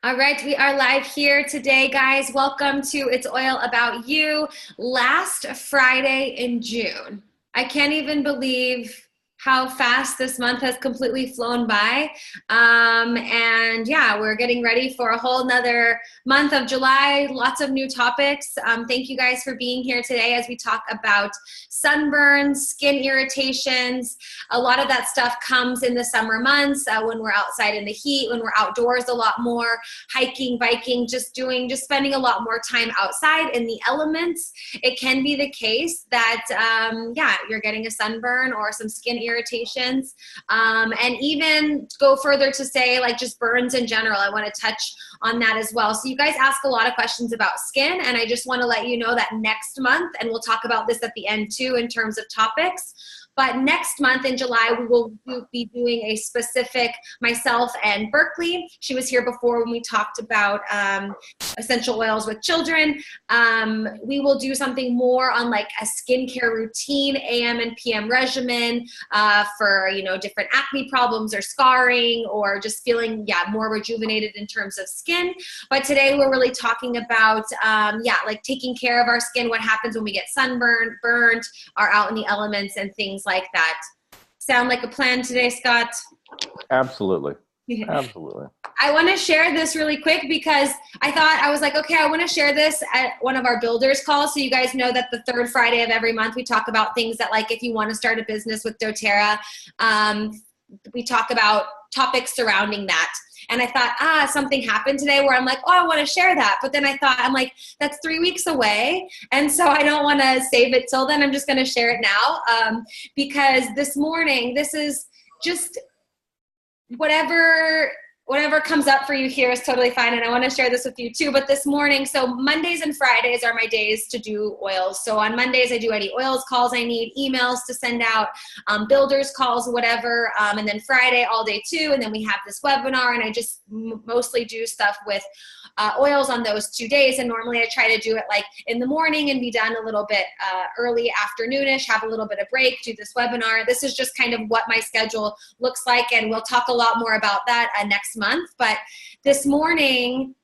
All right, we are live here today, guys. Welcome to It's Oil About You. Last Friday in June. I can't even believe how fast this month has completely flown by. And yeah, we're getting ready for a whole nother month of July. Lots of new topics. Thank you guys for being here today as we talk about sunburns, skin irritations. A lot of that stuff comes in the summer months when we're outside in the heat, when we're outdoors a lot more, hiking, biking, just spending a lot more time outside in the elements. It can be the case that, yeah, you're getting a sunburn or some skin irritations, and even go further to say like just burns in general. I want to touch on that as well. So you guys ask a lot of questions about skin, and I just want to let you know that next month, and we'll talk about this at the end too in terms of topics, but next month in July, we'll be doing a specific, myself and Berkeley. She was here before when we talked about essential oils with children. We will do something more on like a skincare routine, AM and PM regimen for, you know, different acne problems or scarring or just feeling, yeah, more rejuvenated in terms of skin. But today we're really talking about, yeah, like taking care of our skin, what happens when we get sunburned, burnt, are out in the elements and things like that. Sound like a plan today, Scott? Absolutely. Absolutely. I want to share this really quick because I was like, okay, I want to share this at one of our builders calls. So you guys know that the third Friday of every month, we talk about things that, like, if you want to start a business with doTERRA, we talk about topics surrounding that. And I thought, something happened today where I'm like, oh, I want to share that. But then I thought, I'm like, that's 3 weeks away. And so I don't want to save it till then. I'm just going to share it now because this morning, this is just whatever comes up for you here is totally fine. And I want to share this with you too. But this morning, so Mondays and Fridays are my days to do oils. So on Mondays, I do any oils calls I need, emails to send out, builders calls, whatever. And then Friday all day too. And then we have this webinar, and I just mostly do stuff with oils on those 2 days. And normally I try to do it like in the morning and be done a little bit early afternoonish, have a little bit of break, do this webinar. This is just kind of what my schedule looks like. And we'll talk a lot more about that next month. But this morning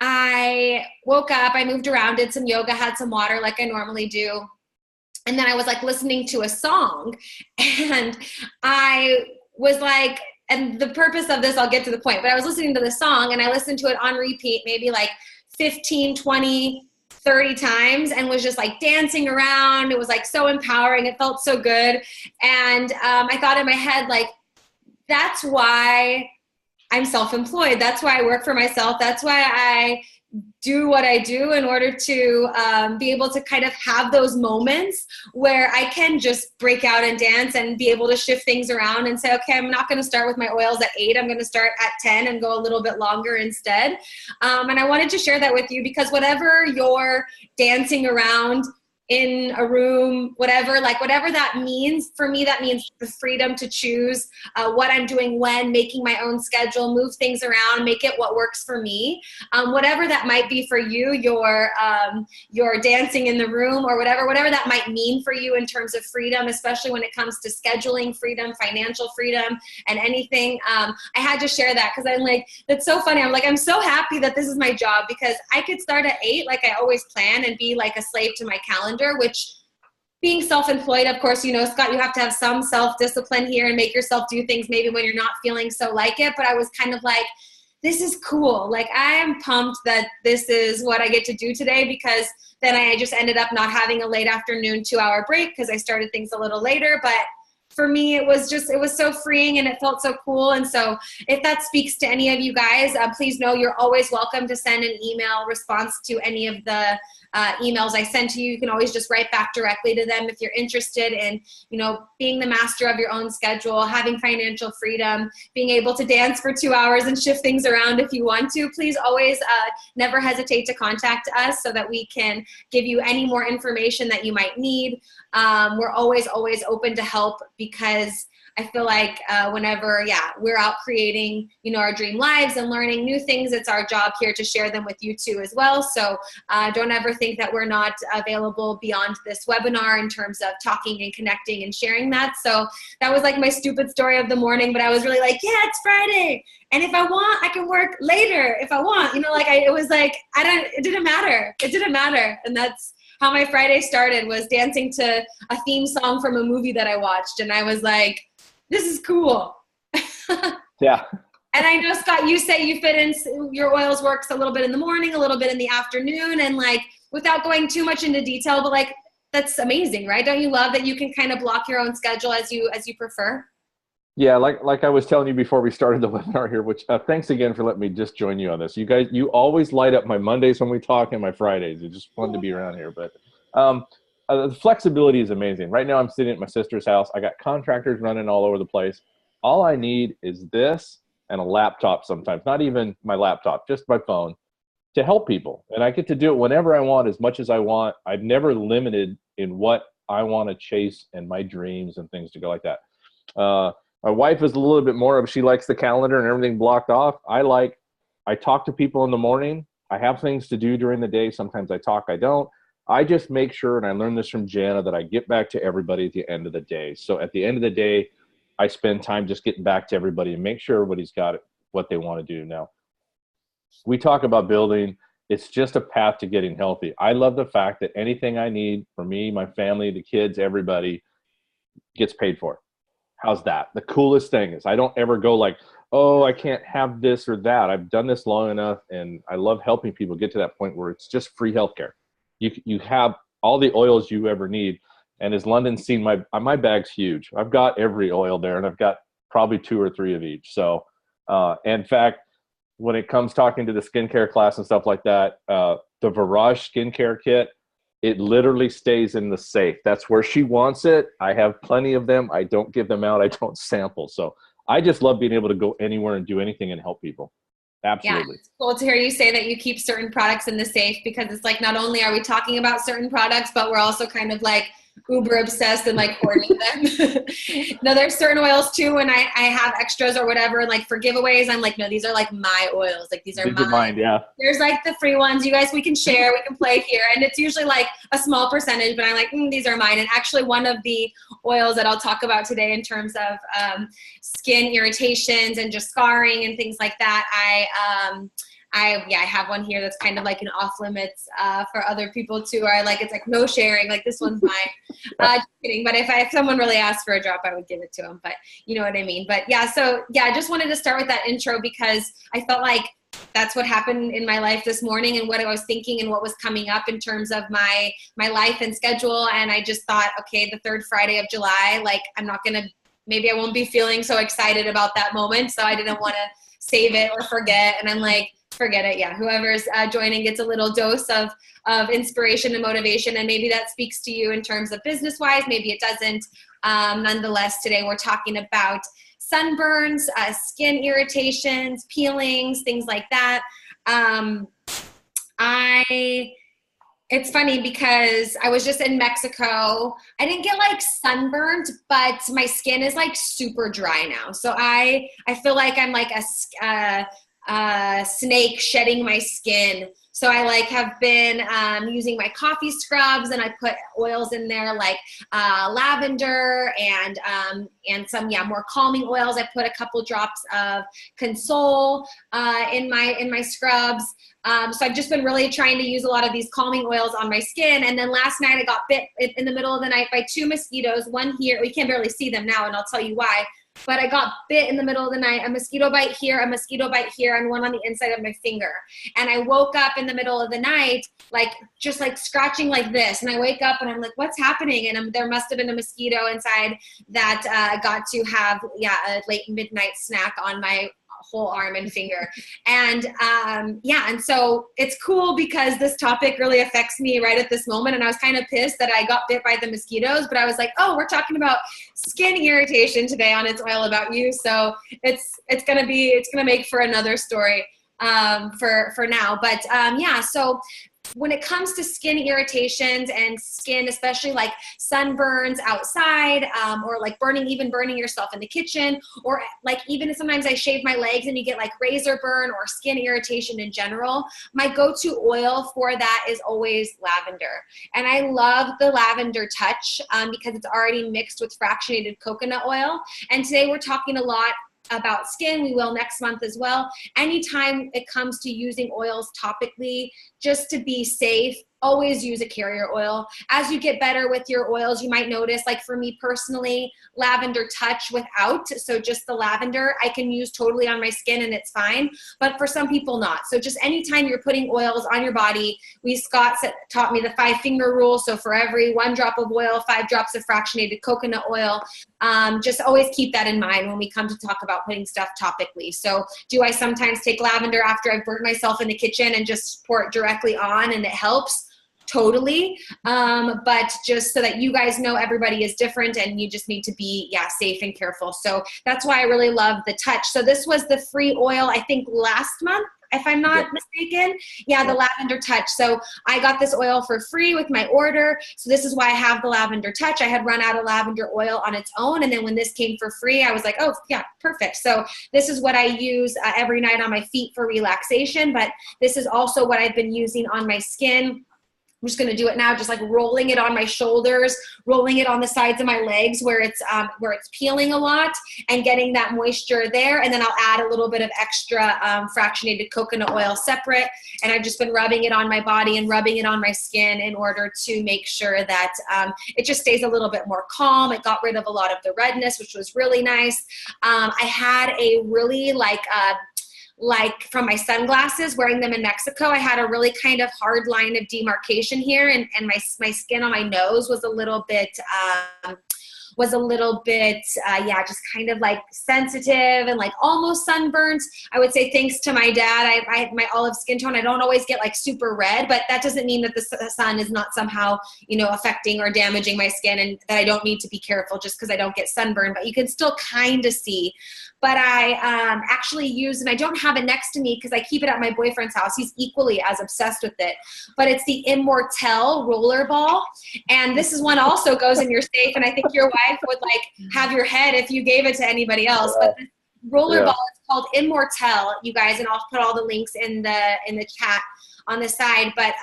I woke up, I moved around, did some yoga, had some water like I normally do. And then I was like listening to a song, and I was like, and the purpose of this, I'll get to the point, but I was listening to the song and I listened to it on repeat, maybe like 15, 20, 30 times, and was just like dancing around. It was like so empowering. It felt so good. And I thought in my head, like, that's why I'm self-employed. That's why I work for myself. That's why I do what I do, in order to be able to kind of have those moments where I can just break out and dance and be able to shift things around and say, okay, I'm not going to start with my oils at 8. I'm going to start at 10 and go a little bit longer instead. And I wanted to share that with you because whatever you're dancing around in a room, whatever that means, for me, that means the freedom to choose what I'm doing when, making my own schedule, move things around, make it what works for me. Whatever that might be for you, your dancing in the room or whatever that might mean for you in terms of freedom, especially when it comes to scheduling freedom, financial freedom, and anything. I had to share that because I'm like, that's so funny. I'm like, I'm so happy that this is my job because I could start at 8 like I always plan and be like a slave to my calendar, which, being self-employed, of course, you know, Scott, you have to have some self-discipline here and make yourself do things maybe when you're not feeling so like it. But I was kind of like, this is cool. Like, I am pumped that this is what I get to do today, because then I just ended up not having a late afternoon 2-hour break because I started things a little later. But for me, it was so freeing and it felt so cool. And so if that speaks to any of you guys, please know you're always welcome to send an email response to any of the emails I send to you. You can always just write back directly to them if you're interested in, you know, being the master of your own schedule, having financial freedom, being able to dance for 2 hours and shift things around if you want to. Please always never hesitate to contact us so that we can give you any more information that you might need. We're always open to help because I feel like whenever, we're out creating, our dream lives and learning new things, it's our job here to share them with you too as well. So don't ever think that we're not available beyond this webinar in terms of talking and connecting and sharing that. So that was like my stupid story of the morning, but I was really like, yeah, it's Friday. And if I want, I can work later if I want, it was like, it didn't matter. It didn't matter. And that's how my Friday started, was dancing to a theme song from a movie that I watched. And I was like, this is cool. Yeah. And I know, Scott, you say you fit in your oils works a little bit in the morning, a little bit in the afternoon, and like, without going too much into detail, but like, that's amazing, right? Don't you love that you can kind of block your own schedule as you prefer? Yeah, like I was telling you before we started the webinar here, which thanks again for letting me just join you on this. You guys, you always light up my Mondays when we talk and my Fridays. It's just fun to be around here. But the flexibility is amazing. Right now I'm sitting at my sister's house. I got contractors running all over the place. All I need is this and a laptop sometimes, not even my laptop, just my phone, to help people. And I get to do it whenever I want, as much as I want. I've never limited in what I want to chase and my dreams and things to go like that. My wife is a little bit more of, she likes the calendar and everything blocked off. I talk to people in the morning. I have things to do during the day. Sometimes I talk, I don't. I just make sure, and I learned this from Jana, that I get back to everybody at the end of the day. So at the end of the day, I spend time just getting back to everybody and make sure everybody's got what they want to do. Now, we talk about building. It's just a path to getting healthy. I love the fact that anything I need for me, my family, the kids, everybody gets paid for. How's that? The coolest thing is I don't ever go like, oh, I can't have this or that. I've done this long enough, and I love helping people get to that point where it's just free healthcare. You have all the oils you ever need. And as London's seen, my bag's huge. I've got every oil there, and I've got probably 2 or 3 of each. So in fact, when it comes talking to the skincare class and stuff like that, the Virage skincare kit, it literally stays in the safe. That's where she wants it. I have plenty of them. I don't give them out. I don't sample. So I just love being able to go anywhere and do anything and help people. Absolutely. Yeah, it's cool to hear you say that you keep certain products in the safe, because it's like, not only are we talking about certain products, but we're also kind of like uber obsessed and like hoarding them. No, there's certain oils too, and I have extras or whatever, and like for giveaways, I'm like, no, these are like my oils. Like, these are mine. Yeah. There's like the free ones. You guys, we can share, we can play here. And it's usually like a small percentage, but I'm like, these are mine. And actually one of the oils that I'll talk about today in terms of skin irritations and just scarring and things like that, I have one here that's kind of like an off limits for other people too. Or it's like no sharing, like this one's mine. Just kidding. But if someone really asked for a drop, I would give it to them. But you know what I mean. But yeah, so yeah, I just wanted to start with that intro because I felt like that's what happened in my life this morning and what I was thinking and what was coming up in terms of my life and schedule. And I just thought, okay, the third Friday of July, like maybe I won't be feeling so excited about that moment. So I didn't want to save it or forget. And I'm like, forget it. Yeah. Whoever's joining gets a little dose of inspiration and motivation. And maybe that speaks to you in terms of business wise. Maybe it doesn't. Nonetheless, today we're talking about sunburns, skin irritations, peelings, things like that. It's funny because I was just in Mexico. I didn't get like sunburned, but my skin is like super dry now. So I feel like I'm like a snake shedding my skin. So I have been using my coffee scrubs, and I put oils in there like lavender and some more calming oils. I put a couple drops of Console in my scrubs. So I've just been really trying to use a lot of these calming oils on my skin. And then last night I got bit in the middle of the night by 2 mosquitoes. One here, we can't barely see them now, and I'll tell you why. But I got bit in the middle of the night, a mosquito bite here, a mosquito bite here, and one on the inside of my finger. And I woke up in the middle of the night, just scratching like this. And I wake up and I'm like, what's happening? And there must have been a mosquito inside that got to have, a late midnight snack on my whole arm and finger. And and so it's cool because this topic really affects me right at this moment. And I was kind of pissed that I got bit by the mosquitoes, but I was like, oh, we're talking about skin irritation today on It's Oil About You. So it's gonna make for another story for now. But so when it comes to skin irritations and skin, especially like sunburns outside, or like even burning yourself in the kitchen, or like even sometimes I shave my legs and you get like razor burn or skin irritation in general, my go-to oil for that is always lavender. And I love the lavender touch because it's already mixed with fractionated coconut oil. And today we're talking a lot about skin. We will next month as well. Anytime it comes to using oils topically, just to be safe, always use a carrier oil. As you get better with your oils, you might notice, like for me personally, lavender touch without, so just the lavender, I can use totally on my skin and it's fine, but for some people not. So just anytime you're putting oils on your body, Scott taught me the 5-finger rule. So for every 1 drop of oil, 5 drops of fractionated coconut oil. Just always keep that in mind when we come to talk about putting stuff topically. So do I sometimes take lavender after I've burnt myself in the kitchen and just pour it directly on and it helps? Totally. But just so that you guys know, everybody is different and you just need to be, safe and careful. So that's why I really love the touch. So this was the free oil, I think last month, if I'm not mistaken. Yeah, the lavender touch. So I got this oil for free with my order. So this is why I have the lavender touch. I had run out of lavender oil on its own. And then when this came for free, I was like, oh yeah, perfect. So this is what I use every night on my feet for relaxation. But this is also what I've been using on my skin. I'm just going to do it now, just like rolling it on my shoulders, rolling it on the sides of my legs where it's peeling a lot and getting that moisture there. And then I'll add a little bit of extra fractionated coconut oil separate. And I've just been rubbing it on my body and rubbing it on my skin in order to make sure that it just stays a little bit more calm. It got rid of a lot of the redness, which was really nice. I had a really like from my sunglasses, wearing them in Mexico, I had a really kind of hard line of demarcation here, and my skin on my nose was a little bit, just kind of like sensitive and like almost sunburnt. I would say thanks to my dad, I have my olive skin tone. I don't always get like super red, but that doesn't mean that the sun is not somehow, affecting or damaging my skin and that I don't need to be careful just because I don't get sunburned, but you can still kind of see. But I actually use, and I don't have it next to me because I keep it at my boyfriend's house. He's equally as obsessed with it. But it's the Immortelle roller ball. And this is one also goes in your safe. And I think your wife would like have your head if you gave it to anybody else. But this roller ball is called Immortelle, you guys. And I'll put all the links in the chat on the side. But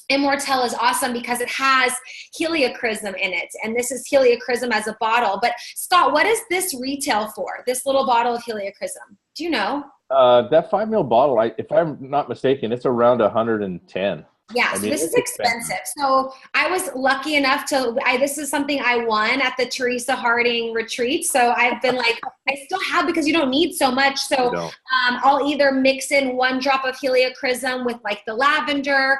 Immortelle is awesome because it has helichrysum in it. And this is helichrysum as a bottle. But Scott, what is this retail for? This little bottle of helichrysum? Do you know? That 5 ml bottle, if I'm not mistaken, it's around 110. Yeah, so this is expensive. So I was lucky enough this is something I won at the Teresa Harding retreat. So I've been like, I still have, because you don't need so much. So I'll either mix in 1 drop of helichrysum with like the lavender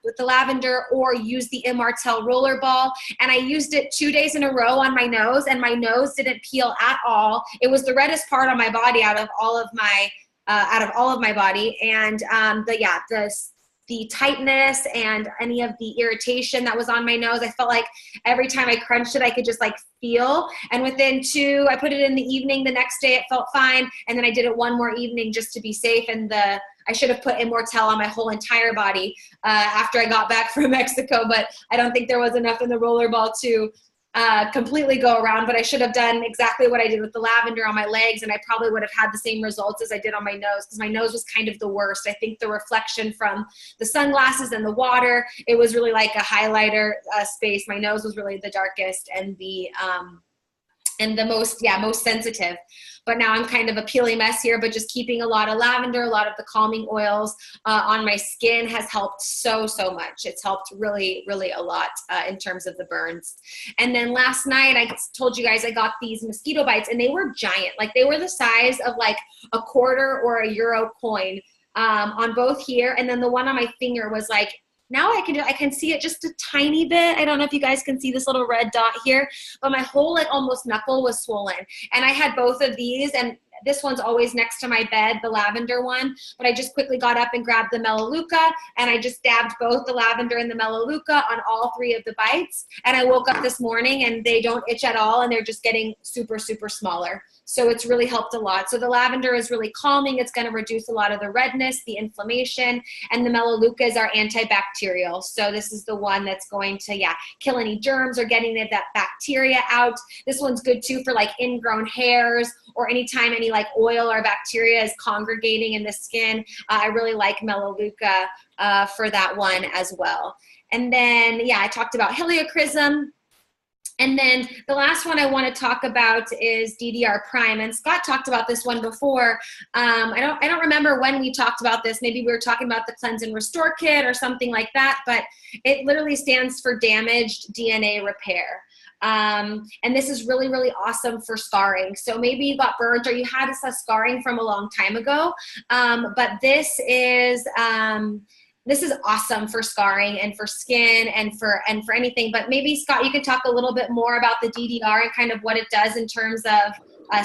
with the lavender, or use the Immortelle roller ball. And I used it 2 days in a row on my nose, and my nose didn't peel at all. It was the reddest part on my body out of all of my body. And the tightness and any of the irritation that was on my nose, I felt like every time I crunched it, I could just like feel. And within I put it in the evening, the next day it felt fine. And then I did it one more evening just to be safe. And I should have put Immortelle on my whole entire body after I got back from Mexico, but I don't think there was enough in the roller ball to completely go around, but I should have done exactly what I did with the lavender on my legs, and I probably would have had the same results as I did on my nose, because my nose was kind of the worst. I think the reflection from the sunglasses and the water, it was really like a highlighter space. My nose was really the darkest and the most sensitive. But now I'm kind of a peely mess here, but just keeping a lot of lavender, a lot of the calming oils on my skin has helped so much. It's helped really, really a lot in terms of the burns. And then last night, I told you guys I got these mosquito bites, and they were giant. Like, they were the size of like a quarter or a euro coin on both here. And then the one on my finger was like, now I can see it just a tiny bit. I don't know if you guys can see this little red dot here, but my whole like almost knuckle was swollen. And I had both of these, and this one's always next to my bed, the lavender one, but I just quickly got up and grabbed the Melaleuca, and I just dabbed both the lavender and the Melaleuca on all 3 of the bites. And I woke up this morning and they don't itch at all, and they're just getting super, super smaller. So it's really helped a lot. So the lavender is really calming. It's going to reduce a lot of the redness, the inflammation, and the Melaleuca is our antibacterial. So this is the one that's going to, kill any germs or getting that bacteria out. This one's good too for like ingrown hairs or anytime any like oil or bacteria is congregating in the skin. I really like Melaleuca for that one as well. And then, I talked about helichrysum. And then the last one I want to talk about is DDR Prime. And Scott talked about this one before. I don't remember when we talked about this. Maybe we were talking about the Cleanse and Restore Kit or something like that. But it literally stands for Damaged DNA Repair. And this is really, really awesome for scarring. So maybe you got burnt or you had a scarring from a long time ago. But this is awesome for scarring and for skin and for anything. But maybe, Scott, you could talk a little bit more about the DDR and kind of what it does in terms of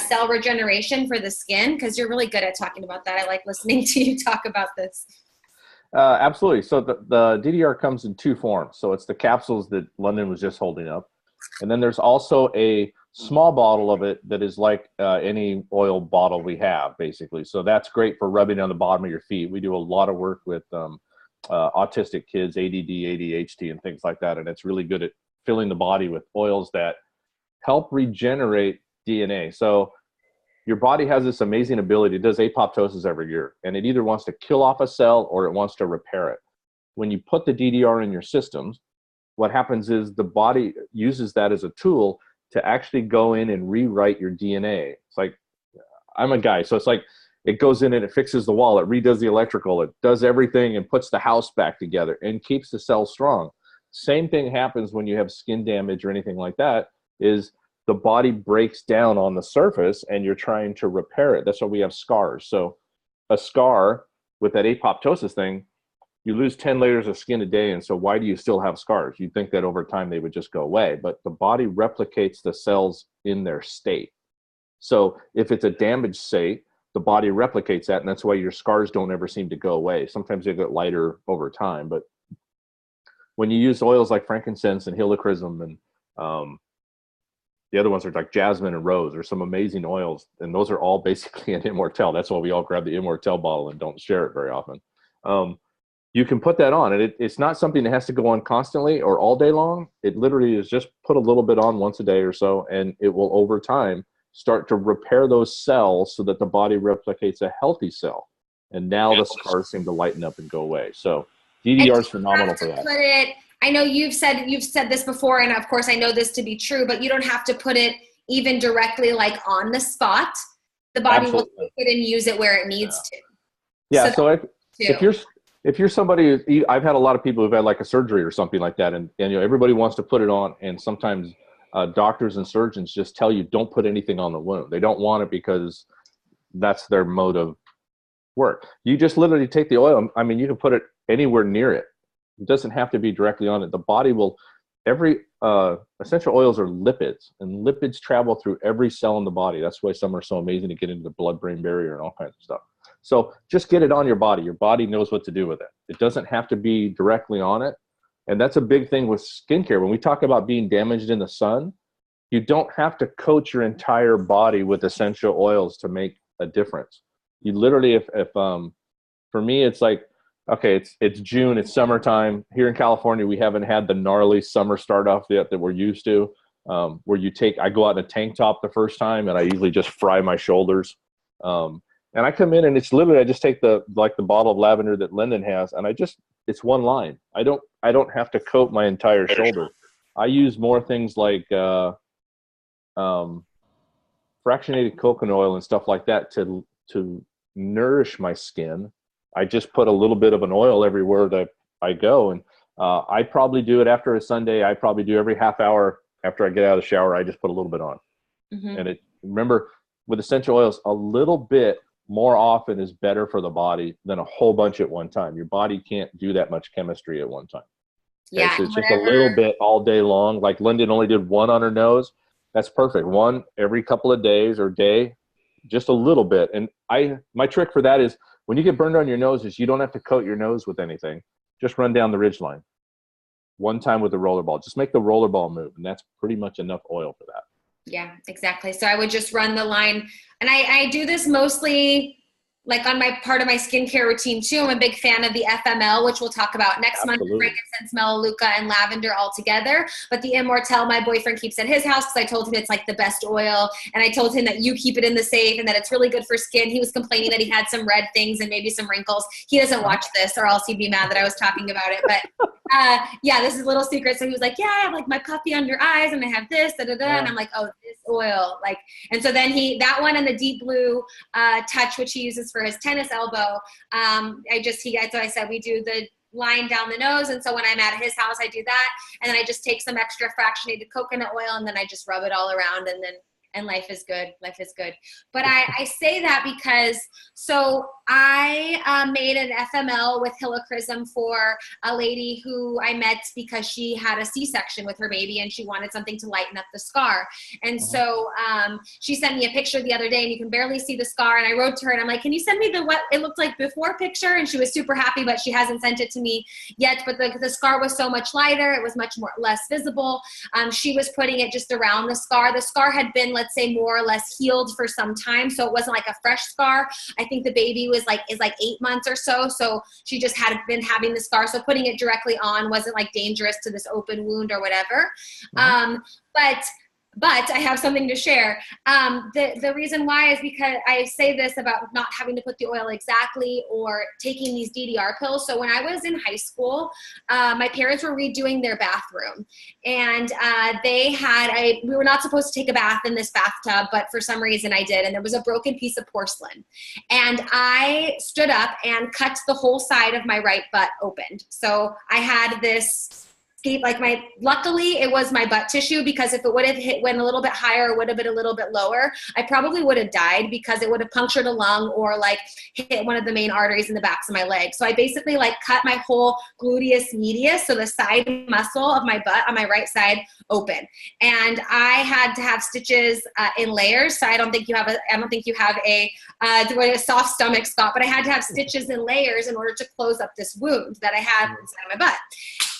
cell regeneration for the skin, because you're really good at talking about that. I like listening to you talk about this. Absolutely. So the DDR comes in 2 forms. So it's the capsules that London was just holding up. And then there's also a small bottle of it that is like any oil bottle we have, basically. So that's great for rubbing on the bottom of your feet. We do a lot of work with autistic kids, ADD, ADHD, and things like that. And it's really good at filling the body with oils that help regenerate DNA. So your body has this amazing ability. It does apoptosis every year, and it either wants to kill off a cell or it wants to repair it. When you put the DDR in your systems, what happens is the body uses that as a tool to actually go in and rewrite your DNA. It's like, I'm a guy, so it's like, it goes in and it fixes the wall, it redoes the electrical, it does everything and puts the house back together and keeps the cells strong. Same thing happens when you have skin damage or anything like that, is the body breaks down on the surface and you're trying to repair it. That's why we have scars. So a scar with that apoptosis thing, you lose 10 layers of skin a day. And so why do you still have scars? You'd think that over time they would just go away, but the body replicates the cells in their state. So if it's a damaged state, the body replicates that, and that's why your scars don't ever seem to go away. Sometimes they get lighter over time, but when you use oils like frankincense and helichrysum and the other ones are like jasmine and rose, there's some amazing oils, and those are all basically an Immortelle. That's why we all grab the Immortelle bottle and don't share it very often. You can put that on, and it's not something that has to go on constantly or all day long. It literally is just put a little bit on once a day or so, and it will over time start to repair those cells so that the body replicates a healthy cell. And now the scars seem to lighten up and go away. So DDR is phenomenal for that. I know you've said this before, and of course I know this to be true, but you don't have to put it even directly like on the spot. The body will take it and use it where it needs to. Yeah. So if you're somebody, I've had a lot of people who've had like a surgery or something like that, and everybody wants to put it on, and sometimes doctors and surgeons just tell you don't put anything on the wound. They don't want it because that's their mode of work. You just literally take the oil. I mean, you can put it anywhere near it. It doesn't have to be directly on it. The body will, every essential oils are lipids, and lipids travel through every cell in the body. That's why some are so amazing to get into the blood-brain barrier and all kinds of stuff. So just get it on your body. Your body knows what to do with it. It doesn't have to be directly on it. And that's a big thing with skincare. When we talk about being damaged in the sun, you don't have to coat your entire body with essential oils to make a difference. You literally, if for me, it's like, okay, it's June, it's summertime. Here in California, we haven't had the gnarly summer start off yet that we're used to, where I go out in a tank top the first time and I usually just fry my shoulders. And I come in and it's literally, I just take the bottle of lavender that Lyndon has, and it's one line. I don't have to coat my entire shoulder. I use more things like fractionated coconut oil and stuff like that to nourish my skin. I just put a little bit of an oil everywhere that I go, and I probably do it after a Sunday. I probably do every half hour after I get out of the shower. I just put a little bit on. Mm-hmm. And remember, with essential oils, a little bit more often is better for the body than a whole bunch at one time. Your body can't do that much chemistry at one time. Okay? Yeah, so it's just a little bit all day long. Like Lyndon only did one on her nose. That's perfect. One every couple of days or day. just a little bit. And my trick for that is when you get burned on your nose is you don't have to coat your nose with anything. Just run down the ridgeline one time with the roller ball. Just make the roller ball move, and that's pretty much enough oil for that. Yeah, exactly. So I would just run the line, and I do this mostly like on my part of my skincare routine too. I'm a big fan of the FML, which we'll talk about next month, frankincense, Melaleuca, and lavender all together. But the Immortelle, my boyfriend keeps at his house because I told him it's like the best oil. And I told him that you keep it in the safe and that it's really good for skin. He was complaining that he had some red things and maybe some wrinkles. He doesn't watch this or else he'd be mad that I was talking about it. But yeah, this is a little secret. So he was like, yeah, I have like my puffy under eyes and I have this, da, da, da. And I'm like, oh, this oil. Like, and so then that one and the deep blue touch, which he uses for his tennis elbow. So I said, we do the line down the nose. And so when I'm at his house, I do that. And then I just take some extra fractionated coconut oil and then I just rub it all around and life is good. Life is good. But I say that because, so I made an FML with helichrysum for a lady who I met because she had a C-section with her baby and she wanted something to lighten up the scar. And so she sent me a picture the other day and you can barely see the scar. And I wrote to her and I'm like, can you send me what it looked like before picture? And she was super happy, but she hasn't sent it to me yet. But the scar was so much lighter. It was less visible. She was putting it just around the scar. The scar had been, let's say, more or less healed for some time. So it wasn't like a fresh scar. I think the baby is like 8 months or so. So she just had been having the scar. So putting it directly on wasn't like dangerous to this open wound or whatever. But I have something to share. The reason why is because I say this about not having to put the oil exactly or taking these DDR pills. So when I was in high school, my parents were redoing their bathroom and we were not supposed to take a bath in this bathtub, but for some reason I did. And there was a broken piece of porcelain and I stood up and cut the whole side of my right butt opened. So I had this luckily it was my butt tissue, because if it would have went a little bit higher, it would have been a little bit lower, I probably would have died because it would have punctured a lung or like hit one of the main arteries in the backs of my legs. So I basically like cut my whole gluteus medius, so the side muscle of my butt on my right side, open. And I had to have stitches in layers. So I don't think you have a soft stomach, Scott, but I had to have stitches in layers in order to close up this wound that I had inside of my butt.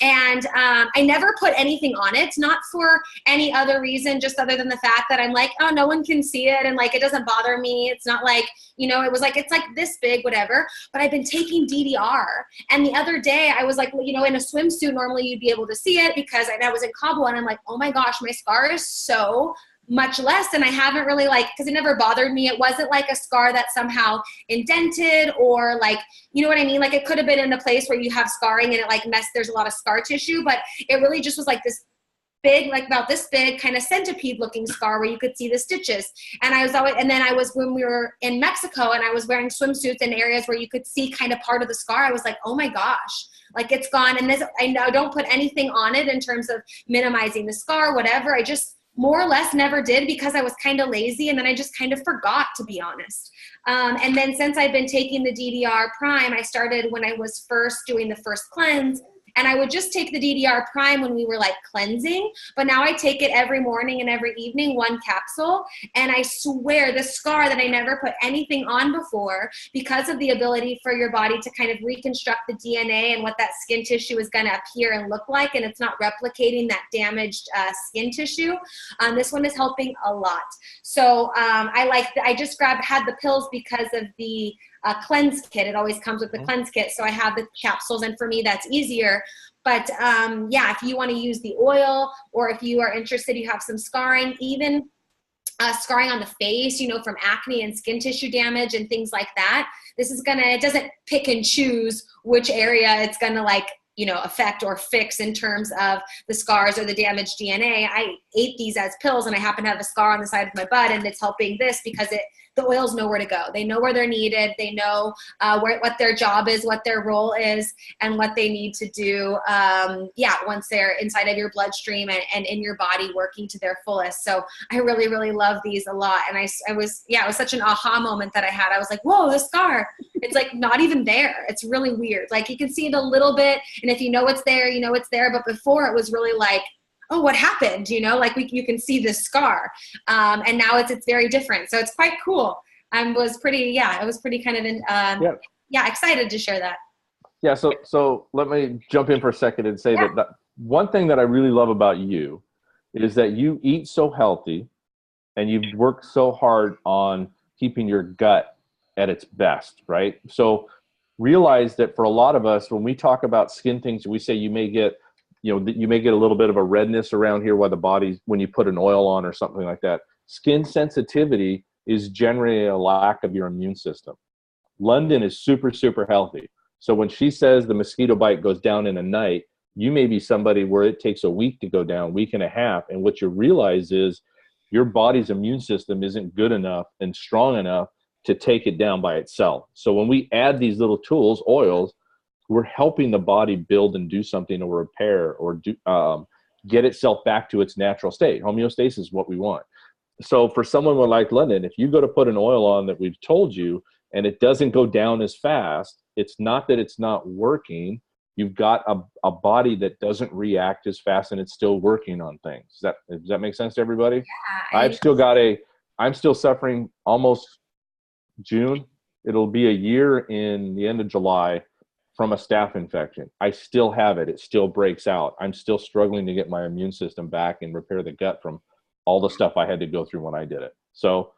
And I never put anything on it, not for any other reason, just other than the fact that I'm like, oh, no one can see it. And like, it doesn't bother me. It's not like, it was like, it's like this big, whatever. But I've been taking DDR. And the other day I was like, in a swimsuit, normally you'd be able to see it because I was in Cabo and I'm like, oh my gosh, my scar is so much less. And I haven't really because it never bothered me. It wasn't like a scar that somehow indented or like, you know what I mean? Like it could have been in a place where you have scarring and it like there's a lot of scar tissue, but it really just was like this big, like about this big kind of centipede looking scar where you could see the stitches. And when we were in Mexico and I was wearing swimsuits in areas where you could see kind of part of the scar, I was like, oh my gosh, like it's gone. And I don't put anything on it in terms of minimizing the scar, whatever. I just more or less never did because I was kind of lazy and then I just kind of forgot, to be honest. And then since I've been taking the DDR Prime, I started when I was first doing the first cleanse. And I would just take the DDR Prime when we were like cleansing, but now I take it every morning and every evening, 1 capsule. And I swear the scar that I never put anything on before, because of the ability for your body to kind of reconstruct the DNA and what that skin tissue is going to appear and look like, and it's not replicating that damaged skin tissue. This one is helping a lot. So I just had the pills because of the cleanse kit. It always comes with the cleanse kit. So I have the capsules, and for me, that's easier. But if you want to use the oil, or if you are interested, you have some scarring, even scarring on the face, from acne and skin tissue damage and things like that. It doesn't pick and choose which area it's going to affect or fix in terms of the scars or the damaged DNA. I ate these as pills and I happen to have a scar on the side of my butt, and it's helping this because the oils know where to go. They know where they're needed. They know what their job is, what their role is, and what they need to do. Once they're inside of your bloodstream and in your body working to their fullest. So I really, really love these a lot. And it was such an aha moment that I had. I was like, whoa, the scar. It's like not even there. It's really weird. Like you can see it a little bit. And if you know it's there, you know it's there. But before it was really like, oh, what happened? You can see this scar. And now it's very different. So it's quite cool. I was pretty, I was pretty kind of, excited to share that. Yeah. So let me jump in for a second and say that one thing that I really love about you is that you eat so healthy and you've worked so hard on keeping your gut at its best, right? So realize that for a lot of us, when we talk about skin things, we say you may get a little bit of a redness around here when you put an oil on or something like that. Skin sensitivity is generally a lack of your immune system. London is super, super healthy. So when she says the mosquito bite goes down in a night, you may be somebody where it takes a week to go down, week and a half. And what you realize is your body's immune system isn't good enough and strong enough to take it down by itself. So when we add these little tools, oils, we're helping the body build and do something or repair or get itself back to its natural state. Homeostasis is what we want. So for someone like London, if you go to put an oil on that we've told you and it doesn't go down as fast, it's not that it's not working. You've got a body that doesn't react as fast and it's still working on things. Does that make sense to everybody? Yeah, I'm still suffering almost June. It'll be a year in the end of July from a staph infection. I still have it. It still breaks out. I'm still struggling to get my immune system back and repair the gut from all the stuff I had to go through when I did it. So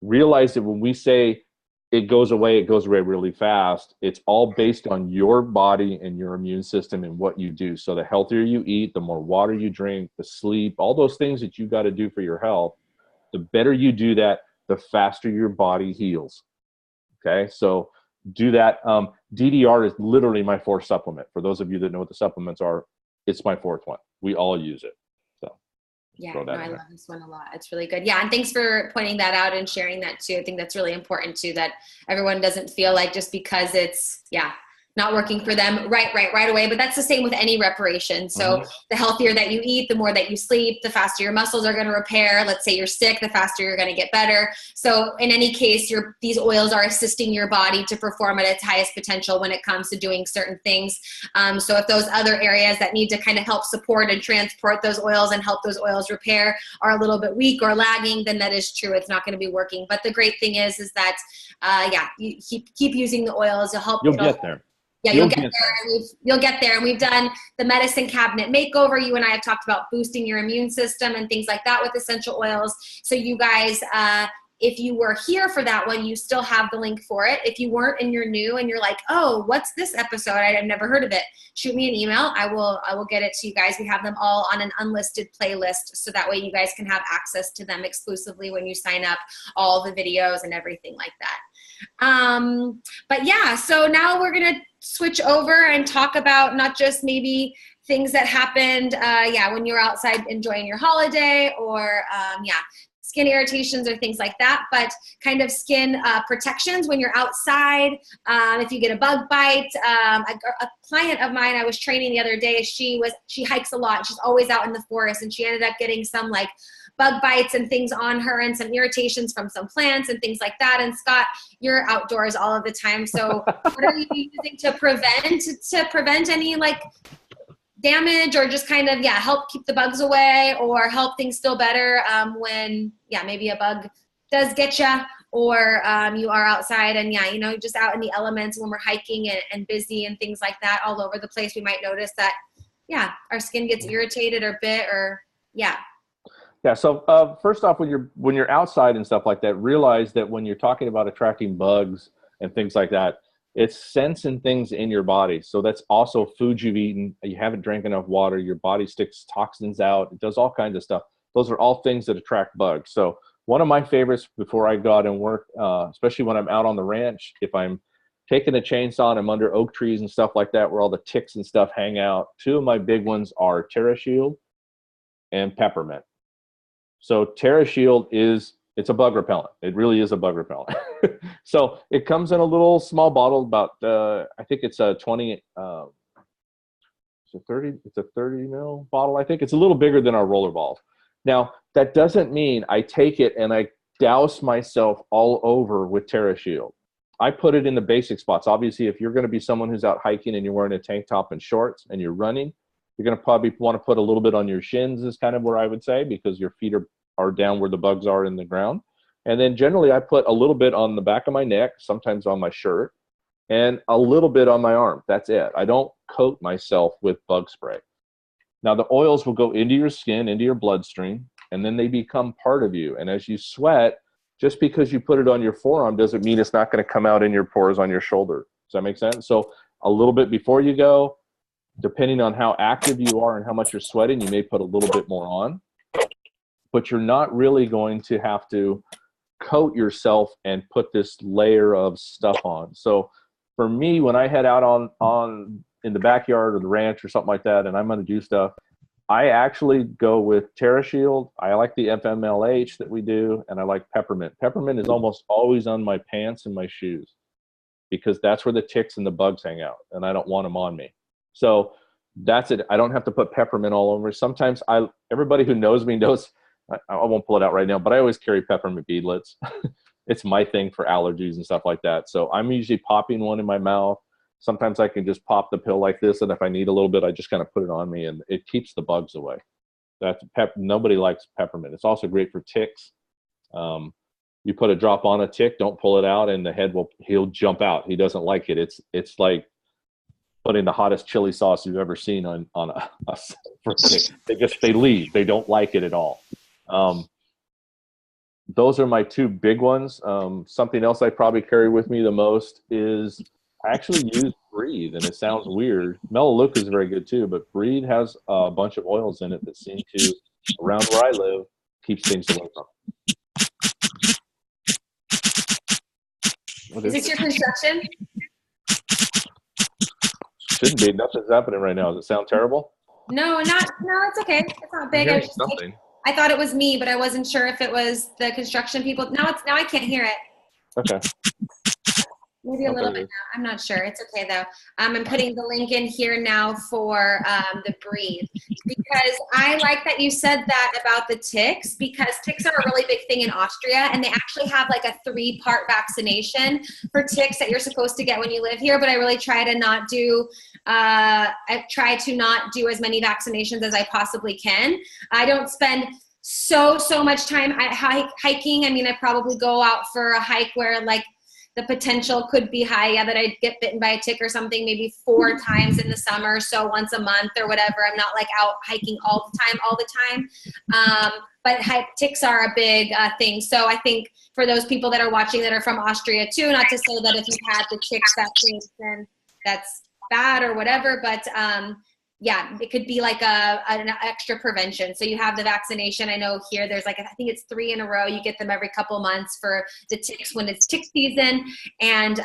realize that when we say it goes away really fast, it's all based on your body and your immune system and what you do. So the healthier you eat, the more water you drink, the sleep, all those things that you got to do for your health, the better you do that, the faster your body heals. Okay, so do that. DDR is literally my fourth supplement. For those of you that know what the supplements are, it's my fourth one. We all use it. Yeah, no, I love this one a lot. It's really good. Yeah, and thanks for pointing that out and sharing that too. I think that's really important too, that everyone doesn't feel like just because it's, not working for them right away. But that's the same with any reparation. So the healthier that you eat, the more that you sleep, the faster your muscles are going to repair. Let's say you're sick, the faster you're going to get better. So in any case, these oils are assisting your body to perform at its highest potential when it comes to doing certain things. So if those other areas that need to kind of help support and transport those oils and help those oils repair are a little bit weak or lagging, then that is true. It's not going to be working. But the great thing is that, you keep using the oils. You'll get there. Yeah, you'll get there. You'll get there. And we've done the medicine cabinet makeover. You and I have talked about boosting your immune system and things like that with essential oils. So you guys, if you were here for that one, you still have the link for it. If you weren't and you're new and you're like, oh, what's this episode? I've never heard of it. Shoot me an email. I will get it to you guys. We have them all on an unlisted playlist. So that way you guys can have access to them exclusively when you sign up, all the videos and everything like that. But yeah, so now we're going to switch over and talk about not just maybe things that happened, when you're outside enjoying your holiday or, skin irritations or things like that, but kind of skin protections when you're outside. If you get a bug bite, a client of mine I was training the other day, she hikes a lot. She's always out in the forest, and she ended up getting some like bug bites and things on her and some irritations from some plants and things like that. And Scott, you're outdoors all of the time. So what are you using to prevent any like damage or just kind of, help keep the bugs away or help things feel better when, maybe a bug does get you or you are outside and, just out in the elements when we're hiking and busy and things like that all over the place, we might notice that, our skin gets irritated or bit or, Yeah. So first off, when you're outside and stuff like that, realize that when you're talking about attracting bugs and things like that, it's sensing things in your body. So that's also food you've eaten. You haven't drank enough water. Your body sticks toxins out. It does all kinds of stuff. Those are all things that attract bugs. So one of my favorites before I go out and work, especially when I'm out on the ranch, if I'm taking a chainsaw and I'm under oak trees and stuff like that, where all the ticks and stuff hang out, two of my big ones are TerraShield and peppermint. So TerraShield it's a bug repellent. It really is a bug repellent. So it comes in a little small bottle, about I think it's a 20. It's a 30 ml bottle. I think it's a little bigger than our roller balls. Now that doesn't mean I take it and I douse myself all over with TerraShield. I put it in the basic spots. Obviously, if you're going to be someone who's out hiking and you're wearing a tank top and shorts and you're running, you're going to probably want to put a little bit on your shins is kind of where I would say, because your feet are down where the bugs are in the ground. And then generally I put a little bit on the back of my neck, sometimes on my shirt, and a little bit on my arm. That's it. I don't coat myself with bug spray. Now the oils will go into your skin, into your bloodstream, and then they become part of you. And as you sweat, just because you put it on your forearm doesn't mean it's not going to come out in your pores on your shoulder. Does that make sense? So a little bit before you go, depending on how active you are and how much you're sweating, you may put a little bit more on, but you're not really going to have to coat yourself and put this layer of stuff on. So for me, when I head out on in the backyard or the ranch or something like that, and I'm going to do stuff, I actually go with TerraShield. I like the FMLH that we do, and I like peppermint. Peppermint is almost always on my pants and my shoes because that's where the ticks and the bugs hang out, and I don't want them on me. So that's it. I don't have to put peppermint all over. Sometimes everybody who knows me knows, I won't pull it out right now, but I always carry peppermint beadlets. It's my thing for allergies and stuff like that. So I'm usually popping one in my mouth. Sometimes I can just pop the pill like this, and if I need a little bit, I just kind of put it on me, and it keeps the bugs away. Nobody likes peppermint. It's also great for ticks. You put a drop on a tick, don't pull it out, and the head he'll jump out. He doesn't like it. It's like putting the hottest chili sauce you've ever seen on a for a tick. They leave. They don't like it at all. Those are my two big ones. Something else I probably carry with me the most is I actually use Breathe, and it sounds weird. Melaleuca is very good too, but Breathe has a bunch of oils in it that seem to, around where I live, keeps things away from me. Is this your construction? Shouldn't be. Nothing's happening right now. Does it sound terrible? No, it's okay. It's not big. I thought it was me, but I wasn't sure if it was the construction people. Now I can't hear it. Okay. Maybe a little bit now. I'm not sure. It's okay though. I'm putting the link in here now for the Breathe, because I like that you said that about the ticks, because ticks are a really big thing in Austria, and they actually have like a 3-part vaccination for ticks that you're supposed to get when you live here. But I really try to not do as many vaccinations as I possibly can. I don't spend so much time hiking. I mean, I probably go out for a hike where like the potential could be high, that I'd get bitten by a tick or something, maybe 4 times in the summer, so once a month or whatever. I'm not like out hiking all the time. But ticks are a big thing. So I think for those people that are watching that are from Austria too, not to say that if you've had the ticks vaccination, that's bad or whatever, but yeah, it could be like an extra prevention. So you have the vaccination. I know here there's like, I think it's 3 in a row. You get them every couple months for the ticks when it's tick season. And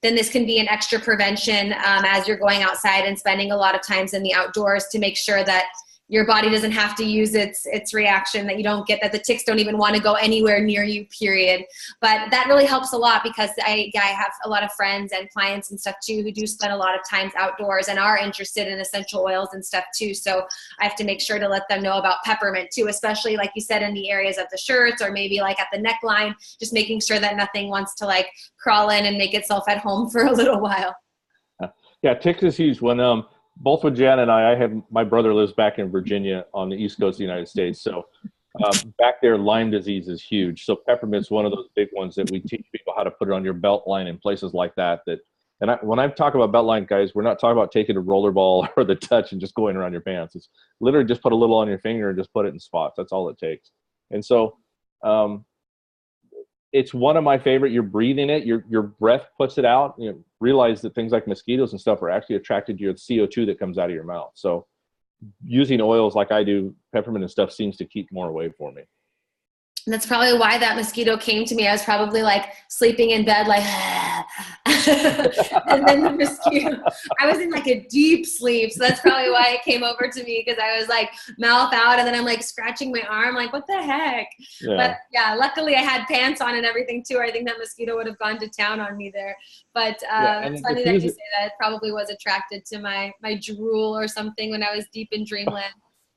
then this can be an extra prevention as you're going outside and spending a lot of times in the outdoors to make sure that your body doesn't have to use its reaction, that you don't get, that the ticks don't even want to go anywhere near you, period. But that really helps a lot, because I have a lot of friends and clients and stuff too who do spend a lot of times outdoors and are interested in essential oils and stuff too. So I have to make sure to let them know about peppermint too, especially like you said, in the areas of the shirts or maybe like at the neckline, just making sure that nothing wants to like crawl in and make itself at home for a little while. Yeah, ticks is huge. When both with Jan and my brother lives back in Virginia on the East Coast of the United States. So back there, Lyme disease is huge. So peppermint's one of those big ones that we teach people how to put it on your belt line in places like that. When I talk about belt line, guys, we're not talking about taking a roller ball or the touch and just going around your pants. It's literally just put a little on your finger and just put it in spots. That's all it takes. And so it's one of my favorite. You're breathing it, your breath puts it out. You know, realize that things like mosquitoes and stuff are actually attracted to your CO2 that comes out of your mouth. So using oils like I do, peppermint and stuff, seems to keep more away for me. And that's probably why that mosquito came to me. I was probably like sleeping in bed, like, and then the mosquito, I was in like a deep sleep. So that's probably why it came over to me, because I was like mouth out, and then I'm like scratching my arm, like, what the heck? Yeah. But yeah, luckily I had pants on and everything too. I think that mosquito would have gone to town on me there. But it's funny that you say that. It probably was attracted to my drool or something when I was deep in dreamland.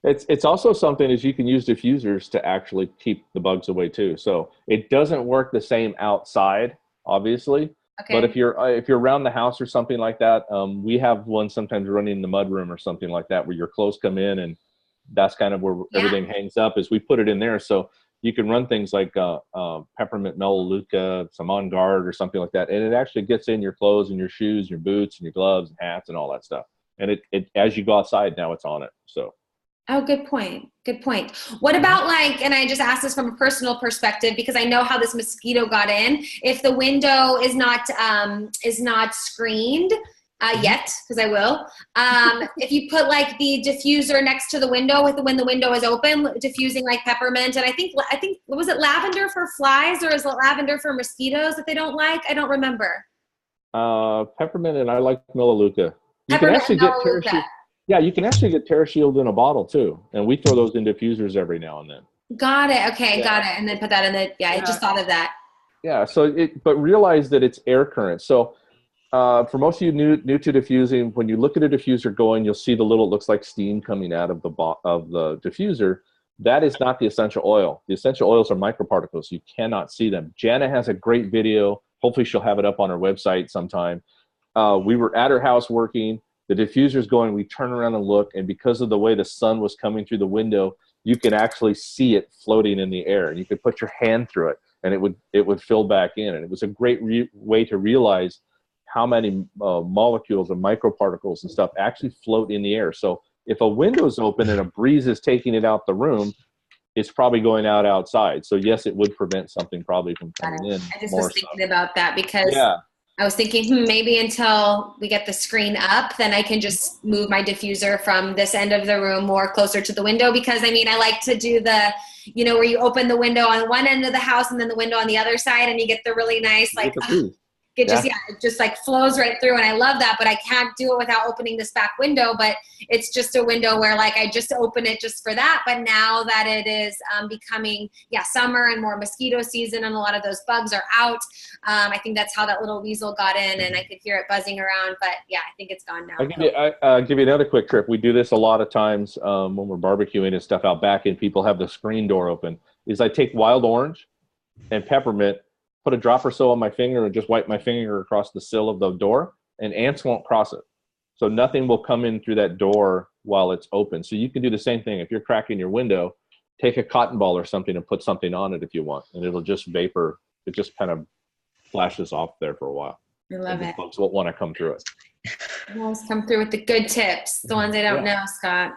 It's also something is you can use diffusers to actually keep the bugs away too. So it doesn't work the same outside, obviously. Okay. But if you're around the house or something like that, we have one sometimes running in the mudroom or something like that, where your clothes come in, and that's kind of where everything hangs up. Is we put it in there. So you can run things like peppermint Melaleuca, some On Guard or something like that, and it actually gets in your clothes and your shoes, your boots and your gloves and hats and all that stuff. And it as you go outside now, it's on it. So. Oh, good point. Good point. What about like, and I just asked this from a personal perspective because I know how this mosquito got in. If the window is not screened yet, because I will, if you put like the diffuser next to the window when the window is open, diffusing like peppermint, and I think was it lavender for flies or is it lavender for mosquitoes that they don't like? I don't remember. Peppermint, and I like Melaleuca. You can Peppermint actually and get Melaleuca. Yeah, you can actually get TerraShield in a bottle too, and we throw those in diffusers every now and then. Got it. Okay, yeah. Got it. And then put that in the. Yeah, I just thought of that. Yeah. So but realize that it's air current. So for most of you new to diffusing, when you look at a diffuser going, you'll see the little, it looks like steam coming out of the diffuser. That is not the essential oil. The essential oils are microparticles. You cannot see them. Jana has a great video. Hopefully, she'll have it up on her website sometime. We were at her house working. The diffuser's going, we turn around and look, and because of the way the sun was coming through the window, you can actually see it floating in the air, and you could put your hand through it, and it would fill back in. And it was a great way to realize how many molecules and microparticles and stuff actually float in the air. So if a window's open and a breeze is taking it out the room, it's probably going out outside. So yes, it would prevent something probably from coming in. I just was thinking about that because I was thinking, maybe until we get the screen up, then I can just move my diffuser from this end of the room more closer to the window. Because I mean, I like to do the, where you open the window on one end of the house and then the window on the other side, and you get the really nice, like, it just like flows right through. And I love that, but I can't do it without opening this back window. But it's just a window where like, I just open it just for that. But now that it is becoming, summer and more mosquito season and a lot of those bugs are out, I think that's how that little weasel got in, and I could hear it buzzing around, but I think it's gone now. I'll give you another quick trip. We do this a lot of times when we're barbecuing and stuff out back and people have the screen door open, is I take wild orange and peppermint, put a drop or so on my finger and just wipe my finger across the sill of the door, and ants won't cross it. So nothing will come in through that door while it's open. So you can do the same thing. If you're cracking your window, take a cotton ball or something and put something on it if you want, and it'll just vapor. It just kind of flashes off there for a while. I love it. Folks won't want to come through it. You always come through with the good tips, the ones I don't know, Scott.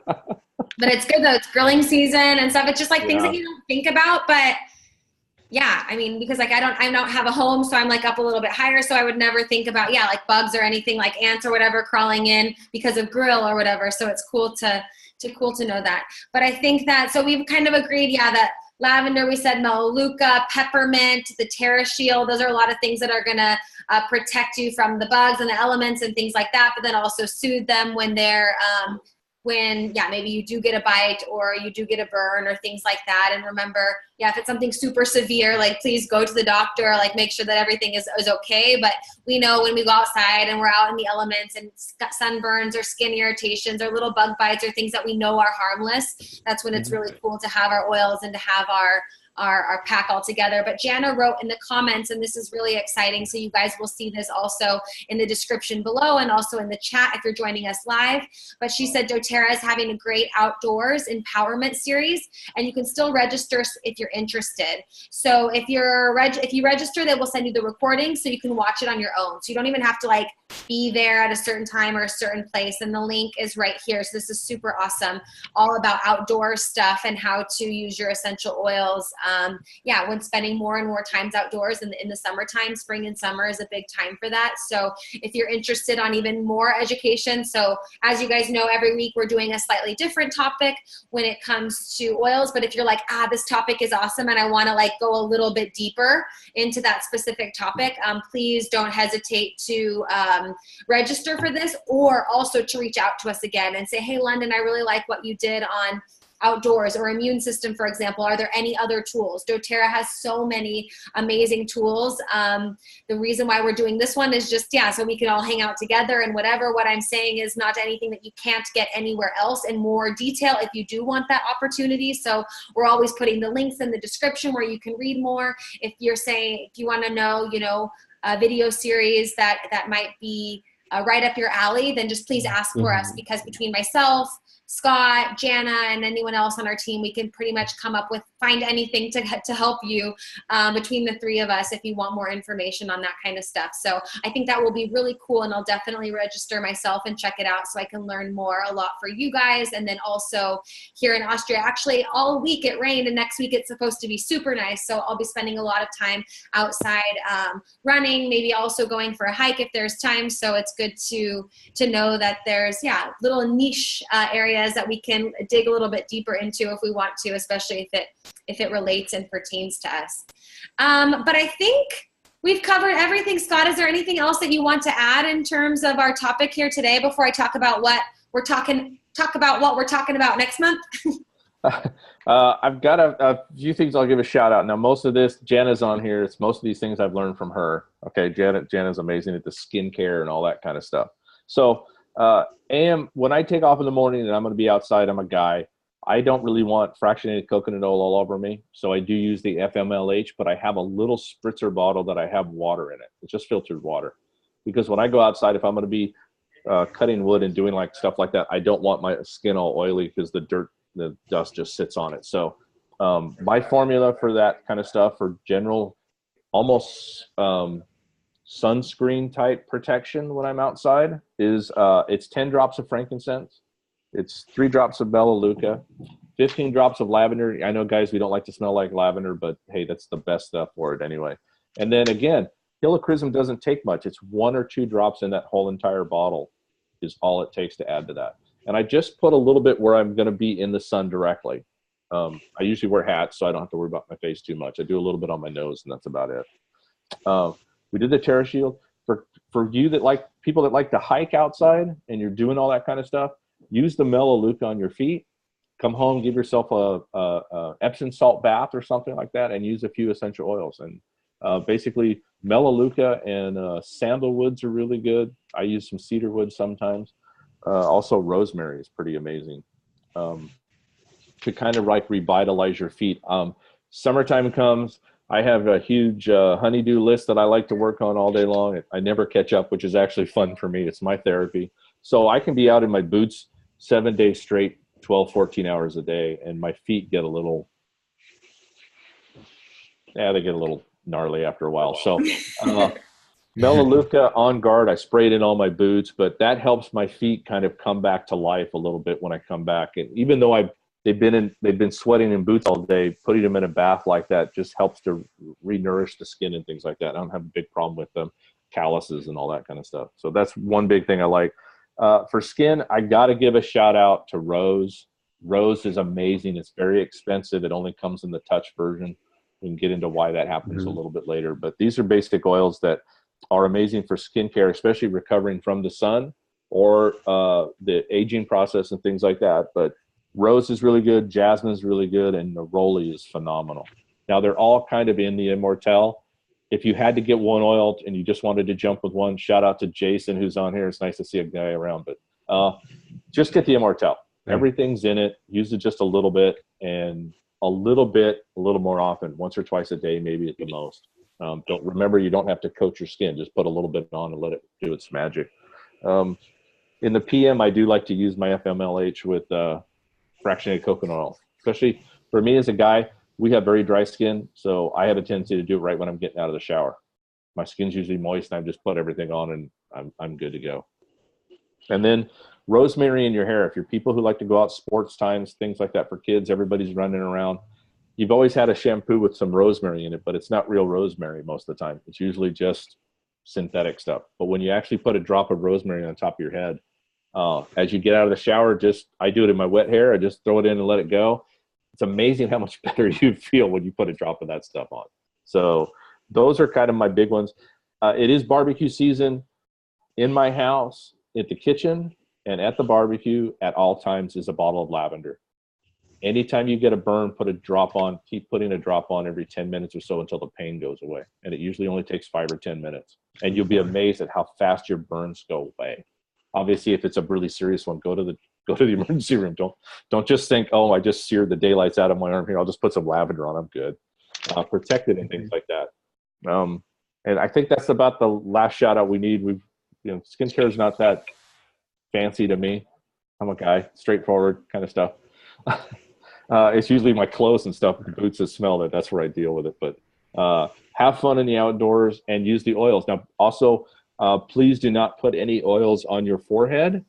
But it's good though. It's grilling season and stuff. It's just like things that you don't think about, but I mean, because like I don't have a home, so I'm like up a little bit higher, so I would never think about like bugs or anything like ants or whatever crawling in because of grill or whatever. So it's cool to know that. But I think that, so we've kind of agreed, that lavender, we said Melaleuca, peppermint, the TerraShield, those are a lot of things that are gonna protect you from the bugs and the elements and things like that, but then also soothe them when they're maybe you do get a bite or you do get a burn or things like that. And remember, if it's something super severe, like please go to the doctor, like make sure that everything is okay. But we know when we go outside and we're out in the elements and sunburns or skin irritations or little bug bites or things that we know are harmless, that's when it's really cool to have our oils and to have our pack all together. But Jana wrote in the comments, and this is really exciting, so you guys will see this also in the description below and also in the chat if you're joining us live. But she said doTERRA is having a great outdoors empowerment series, and you can still register if you're interested. So if you register, they will send you the recording so you can watch it on your own. So you don't even have to like be there at a certain time or a certain place, and the link is right here. So this is super awesome, all about outdoor stuff and how to use your essential oils when spending more and more times outdoors in the summertime. Spring and summer is a big time for that. So if you're interested on even more education, so as you guys know, every week we're doing a slightly different topic when it comes to oils. But if you're like, this topic is awesome and I want to like go a little bit deeper into that specific topic, please don't hesitate to register for this, or also to reach out to us again and say, hey, London, I really like what you did on outdoors or immune system, for example. Are there any other tools? doTERRA has so many amazing tools. The reason why we're doing this one is just, so we can all hang out together and whatever. What I'm saying is not anything that you can't get anywhere else in more detail if you do want that opportunity. So we're always putting the links in the description where you can read more. If you want to know, a video series that might be right up your alley, then just please ask for us, because between myself, Scott, Jana, and anyone else on our team, we can pretty much find anything to help you between the three of us if you want more information on that kind of stuff. So I think that will be really cool, and I'll definitely register myself and check it out so I can learn a lot for you guys. And then also here in Austria, actually all week it rained, and next week it's supposed to be super nice. So I'll be spending a lot of time outside running, maybe also going for a hike if there's time. So it's good to know that there's little niche areas that we can dig a little bit deeper into if we want to, especially if it relates and pertains to us. But I think we've covered everything. Scott, is there anything else that you want to add in terms of our topic here today before I talk about what we're talking about next month? I've got a few things I'll give a shout out. Now, most of this, Jana's on here. It's most of these things I've learned from her. Okay, Jana's amazing at the skincare and all that kind of stuff. So when I take off in the morning and I'm going to be outside, I'm a guy. I don't really want fractionated coconut oil all over me. So I do use the FMLH, but I have a little spritzer bottle that I have water in it. It's just filtered water. Because when I go outside, if I'm going to be cutting wood and doing like stuff like that, I don't want my skin all oily because the dust just sits on it. So my formula for that kind of stuff, for general, almost sunscreen type protection when I'm outside, is it's 10 drops of frankincense, it's 3 drops of Melaleuca, 15 drops of lavender. I know, guys, we don't like to smell like lavender, but hey, that's the best stuff for it anyway. And then again, helichrysum doesn't take much. It's 1 or 2 drops in that whole entire bottle is all it takes to add to that. And I just put a little bit where I'm going to be in the sun directly. I usually wear hats, so I don't have to worry about my face too much. I do a little bit on my nose, and that's about it. We did the Terra Shield. For you people that like to hike outside and you're doing all that kind of stuff, use the Melaleuca on your feet. Come home, give yourself a Epsom salt bath or something like that, and use a few essential oils. And basically, Melaleuca and sandalwoods are really good. I use some cedarwood sometimes. Also, rosemary is pretty amazing to kind of like revitalize your feet. Summertime comes. I have a huge honeydew list that I like to work on all day long. I never catch up, which is actually fun for me. It's my therapy. So I can be out in my boots 7 days straight, 12, 14 hours a day, and my feet get a little, they get a little gnarly after a while. So Melaleuca On Guard, I sprayed in all my boots, but that helps my feet kind of come back to life a little bit when I come back. And even though they've been sweating in boots all day, putting them in a bath like that just helps to re-nourish the skin and things like that. I don't have a big problem with them, calluses and all that kind of stuff. So that's one big thing I like. For skin, I got to give a shout out to Rose. Rose is amazing. It's very expensive. It only comes in the touch version. We can get into why that happens a little bit later. But these are basic oils that are amazing for skincare, especially recovering from the sun or the aging process and things like that. But Rose is really good, Jasmine is really good, and Neroli is phenomenal. Now, they're all kind of in the Immortelle. If you had to get one oil and you just wanted to jump with one, shout out to Jason, who's on here. It's nice to see a guy around. But just get the Immortelle. Everything's in it. Use it just a little bit, and a little more often, once or twice a day, maybe at the most. Remember, you don't have to coat your skin. Just put a little bit on and let it do its magic. In the PM, I do like to use my FMLH with fractionated coconut oil. Especially for me as a guy, we have very dry skin, so I have a tendency to do it right when I'm getting out of the shower. My skin's usually moist, and I just put everything on, and I'm good to go. And then rosemary in your hair. If you're people who like to go out sports times, things like that for kids, everybody's running around. You've always had a shampoo with some rosemary in it, but it's not real rosemary most of the time. It's usually just synthetic stuff. But when you actually put a drop of rosemary on top of your head, as you get out of the shower, I do it in my wet hair. I just throw it in and let it go. It's amazing how much better you feel when you put a drop of that stuff on. So those are kind of my big ones. It is barbecue season. In my house, at the kitchen, and at the barbecue at all times is a bottle of lavender. Anytime you get a burn, put a drop on, keep putting a drop on every 10 minutes or so until the pain goes away. And it usually only takes 5 or 10 minutes. And you'll be amazed at how fast your burns go away. Obviously, if it's a really serious one, go to the emergency room. Don't just think, oh, I just seared the daylights out of my arm here. I'll just put some lavender on. I'm good. Protect it and things like that. And I think that's about the last shout out we need. Skincare is not that fancy to me. I'm a guy, straightforward kind of stuff. It's usually my clothes and stuff, the boots that smell it. That's where I deal with it. But have fun in the outdoors and use the oils. Now, also, please do not put any oils on your forehead.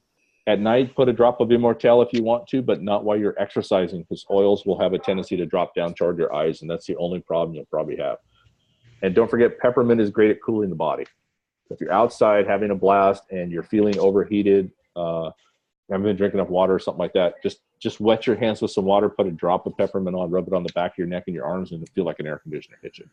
At night, put a drop of Immortelle if you want to, but not while you're exercising, because oils will have a tendency to drop down toward your eyes, and that's the only problem you'll probably have. And don't forget, peppermint is great at cooling the body. If you're outside having a blast and you're feeling overheated, haven't been drinking enough water or something like that, just wet your hands with some water, put a drop of peppermint on, rub it on the back of your neck and your arms, and it'll feel like an air conditioner hit you.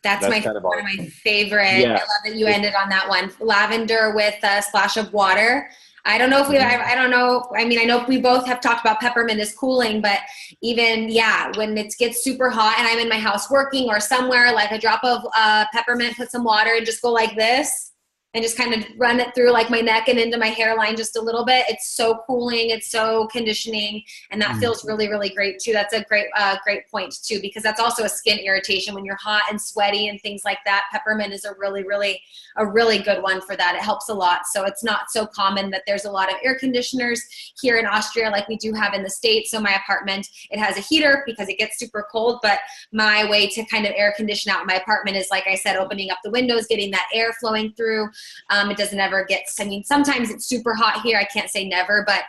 That's one of my favorite. Yeah. I love that you ended on that one. Lavender with a splash of water. I don't know if I don't know. I mean, I know we both have talked about peppermint as cooling, but even, when it gets super hot and I'm in my house working or somewhere, like a drop of peppermint, put some water and just go like this and just kind of run it through like my neck and into my hairline just a little bit. It's so cooling. It's so conditioning. And that feels really, really great too. That's a great point too, because that's also a skin irritation when you're hot and sweaty and things like that. Peppermint is a really good one for that. It helps a lot. So it's not so common that there's a lot of air conditioners here in Austria like we do have in the States. So my apartment, it has a heater because it gets super cold, but my way to kind of air condition out my apartment is, like I said, opening up the windows, getting that air flowing through. It doesn't ever get, I mean, sometimes it's super hot here. I can't say never, but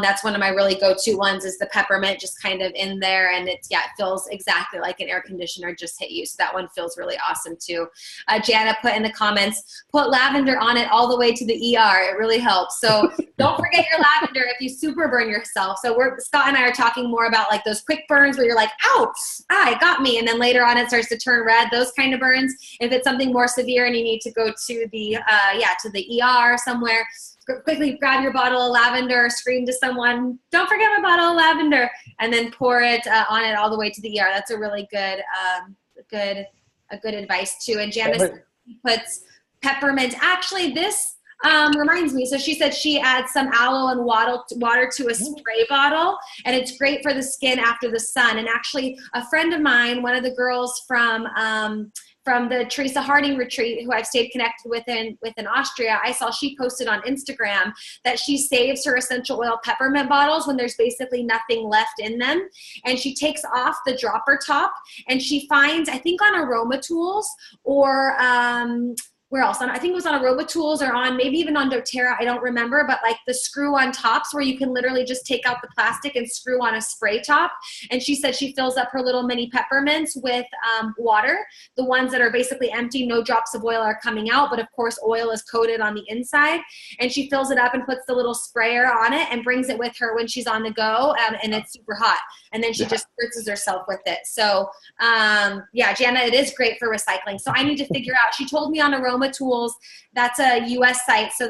that's one of my really go-to ones is the peppermint, just kind of in there. And it feels exactly like an air conditioner just hit you. So that one feels really awesome too. Jana put in the comments, put lavender on it all the way to the ER. It really helps. So don't forget your lavender if you super burn yourself. So Scott and I are talking more about like those quick burns where you're like, ow, it got me. And then later on it starts to turn red, those kind of burns. If it's something more severe and you need to go to the ER somewhere, quickly grab your bottle of lavender, scream to someone, don't forget my bottle of lavender, and then pour it on it all the way to the ER. That's a really good advice too. And Janice puts peppermint. Actually, this reminds me. So she said she adds some aloe and water to a spray bottle, and it's great for the skin after the sun. And actually, a friend of mine, one of the girls from the Teresa Harding retreat, who I've stayed connected with in Austria, I saw she posted on Instagram that she saves her essential oil peppermint bottles when there's basically nothing left in them. And she takes off the dropper top and she finds, I think on Aroma Tools or where else? I think it was on Aroma Tools or on maybe even on doTERRA. I don't remember, but like the screw on tops where you can literally just take out the plastic and screw on a spray top. And she said she fills up her little mini peppermints with water, the ones that are basically empty, no drops of oil are coming out, but of course oil is coated on the inside. And she fills it up and puts the little sprayer on it and brings it with her when she's on the go, and it's super hot. And then she just spritzes herself with it. So Jana, it is great for recycling. So I need to figure out, she told me on Aroma Tools, that's a US site. So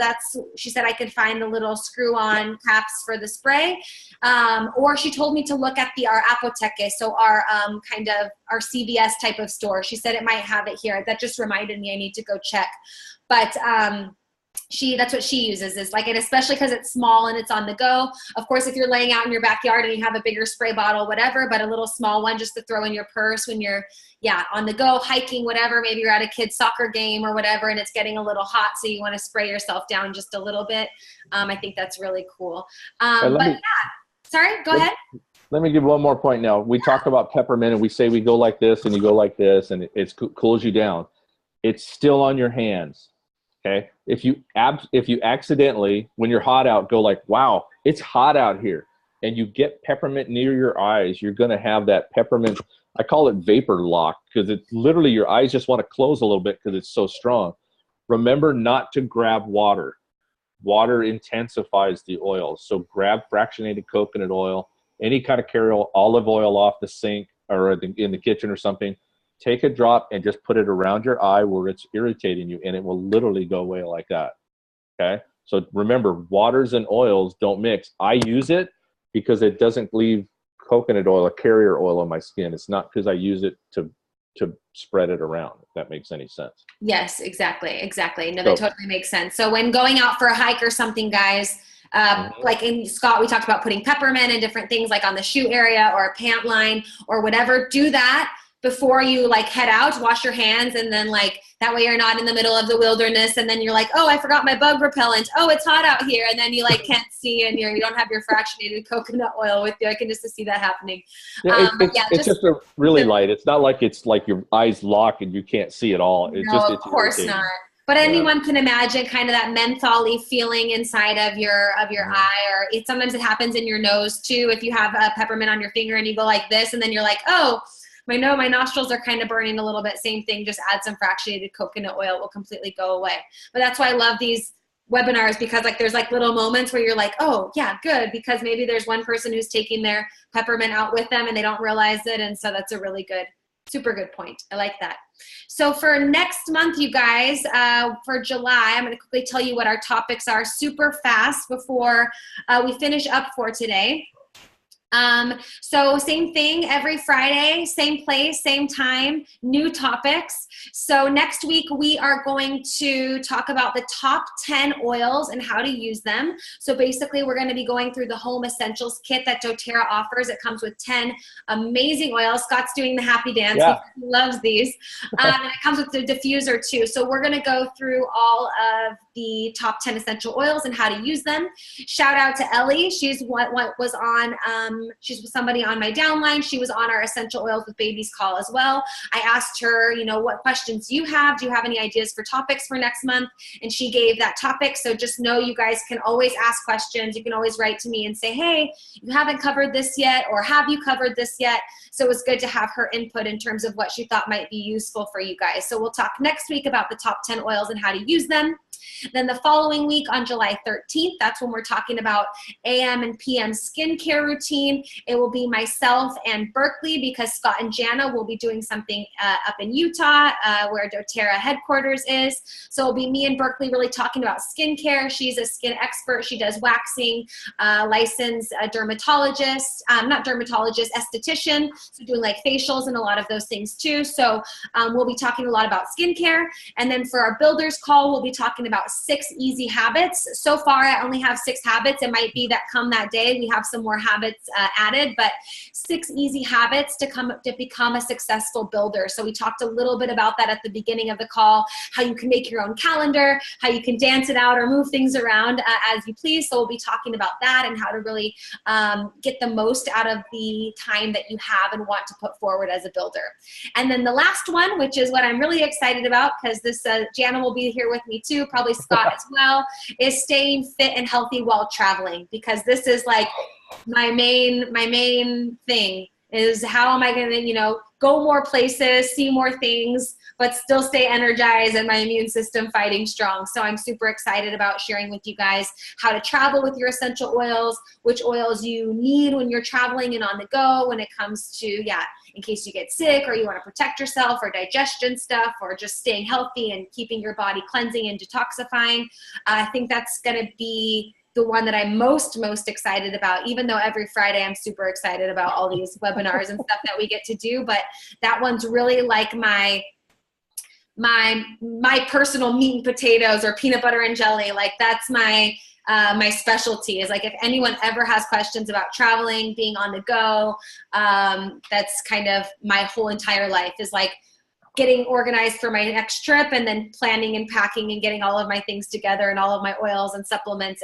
she said I could find the little screw on caps for the spray. Or she told me to look at our Apotheke, so our kind of our CVS type of store. She said it might have it here. That just reminded me I need to go check. But that's what she uses, is like it, especially because it's small and it's on the go. Of course, if you're laying out in your backyard and you have a bigger spray bottle, whatever, but a little small one just to throw in your purse when you're on the go, hiking, whatever. Maybe you're at a kid's soccer game or whatever and it's getting a little hot, so you want to spray yourself down just a little bit. I think that's really cool. Sorry, go ahead. Let me give one more point now. We talk about peppermint and we say we go like this and you go like this and it cools you down. It's still on your hands. Okay. If you accidentally, when you're hot out, go like, wow, it's hot out here, and you get peppermint near your eyes, you're going to have that peppermint. I call it vapor lock, because it's literally your eyes just want to close a little bit because it's so strong. Remember not to grab water. Water intensifies the oil. So grab fractionated coconut oil, any kind of carrier olive oil off the sink or in the kitchen or something. Take a drop and just put it around your eye where it's irritating you, and it will literally go away like that. Okay? So remember, waters and oils don't mix. I use it because it doesn't leave coconut oil or carrier oil on my skin. It's not because I use it to spread it around, if that makes any sense. Yes, exactly. No, that totally makes sense. So when going out for a hike or something, guys, like in Scott, we talked about putting peppermint and different things like on the shoe area or a pant line or whatever. Do that. before you like head out, wash your hands, and then like that way you're not in the middle of the wilderness and then you're like, oh, I forgot my bug repellent. Oh, it's hot out here. And then you like can't see and you don't have your fractionated coconut oil with you. I can just see that happening. Yeah, it's just a really light. It's not like it's like your eyes lock and you can't see at all. It's of course not. But anyone can imagine kind of that menthol-y feeling inside of your eye, or sometimes it happens in your nose too. If you have a peppermint on your finger and you go like this, and then you're like, oh, my nostrils are kind of burning a little bit. Same thing, just add some fractionated coconut oil, it will completely go away. But that's why I love these webinars, because like there's like little moments where you're like, oh yeah, good, because maybe there's one person who's taking their peppermint out with them and they don't realize it. And so that's a really good, super good point. I like that. So for next month, you guys, for July, I'm going to quickly tell you what our topics are super fast before we finish up for today. So same thing every Friday, same place, same time, new topics. So next week we are going to talk about the top 10 oils and how to use them. So basically we're going to be going through the home essentials kit that doTERRA offers. It comes with 10 amazing oils. Scott's doing the happy dance. Yeah. He loves these. And it comes with the diffuser too. So we're going to go through all of the top 10 essential oils and how to use them. Shout out to Ellie. She's what was on, she's somebody on my downline. She was on our essential oils with babies call as well. I asked her, you know, what questions do you have? Do you have any ideas for topics for next month? And she gave that topic. So just know you guys can always ask questions. You can always write to me and say, hey, you haven't covered this yet, or have you covered this yet? So it was good to have her input in terms of what she thought might be useful for you guys. So we'll talk next week about the top 10 oils and how to use them. Then the following week on July 13th, that's when we're talking about AM and PM skincare routine. It will be myself and Berkeley, because Scott and Jana will be doing something up in Utah where doTERRA headquarters is. So it'll be me and Berkeley really talking about skincare. She's a skin expert. She does waxing, licensed dermatologist, not dermatologist, esthetician. So doing like facials and a lot of those things too. So we'll be talking a lot about skincare. And then for our builders call, we'll be talking about 6 easy habits. So far, I only have 6 habits. It might be that come that day, we have some more habits added, but 6 easy habits to become a successful builder. So we talked a little bit about that at the beginning of the call, how you can make your own calendar, how you can dance it out or move things around as you please. So we'll be talking about that and how to really get the most out of the time that you have and want to put forward as a builder. And then the last one, which is what I'm really excited about, because this Jana will be here with me too, probably Scott as well, is staying fit and healthy while traveling, because this is like my main thing is how am I going to, you know, go more places, see more things, but still stay energized and my immune system fighting strong. So I'm super excited about sharing with you guys how to travel with your essential oils, which oils you need when you're traveling and on the go when it comes to, in case you get sick or you want to protect yourself, or digestion stuff, or just staying healthy and keeping your body cleansing and detoxifying. I think that's going to be the one that I'm most excited about, even though every Friday I'm super excited about all these webinars and stuff that we get to do. But that one's really like my personal meat and potatoes, or peanut butter and jelly. Like that's my specialty, is like if anyone ever has questions about traveling, being on the go, that's kind of my whole entire life, is like getting organized for my next trip and then planning and packing and getting all of my things together and all of my oils and supplements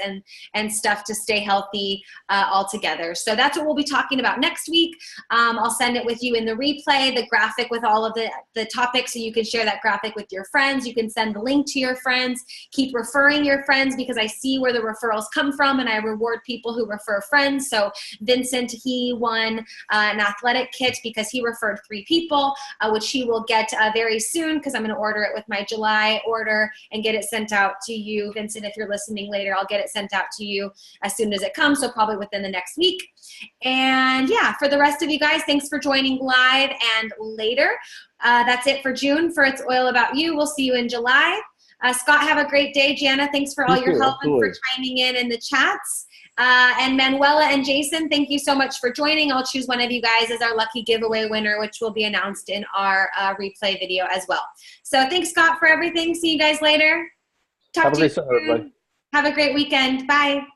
and stuff to stay healthy all together. So that's what we'll be talking about next week. I'll send it with you in the replay, the graphic with all of the topics, so you can share that graphic with your friends. You can send the link to your friends. Keep referring your friends, because I see where the referrals come from and I reward people who refer friends. So Vincent, he won an athletic kit because he referred 3 people, which he will get very soon, because I'm going to order it with my July order and get it sent out to you. Vincent, if you're listening later, I'll get it sent out to you as soon as it comes, so probably within the next week. And yeah, for the rest of you guys, thanks for joining live and later. That's it for June for It's Oil About You. We'll see you in July. Scott, have a great day. Jana, thanks for all your help and for chiming in the chats. And Manuela and Jason, thank you so much for joining. I'll choose one of you guys as our lucky giveaway winner, which will be announced in our replay video as well. So thanks, Scott, for everything. See you guys later. Talk to you soon. Have a great weekend. Bye.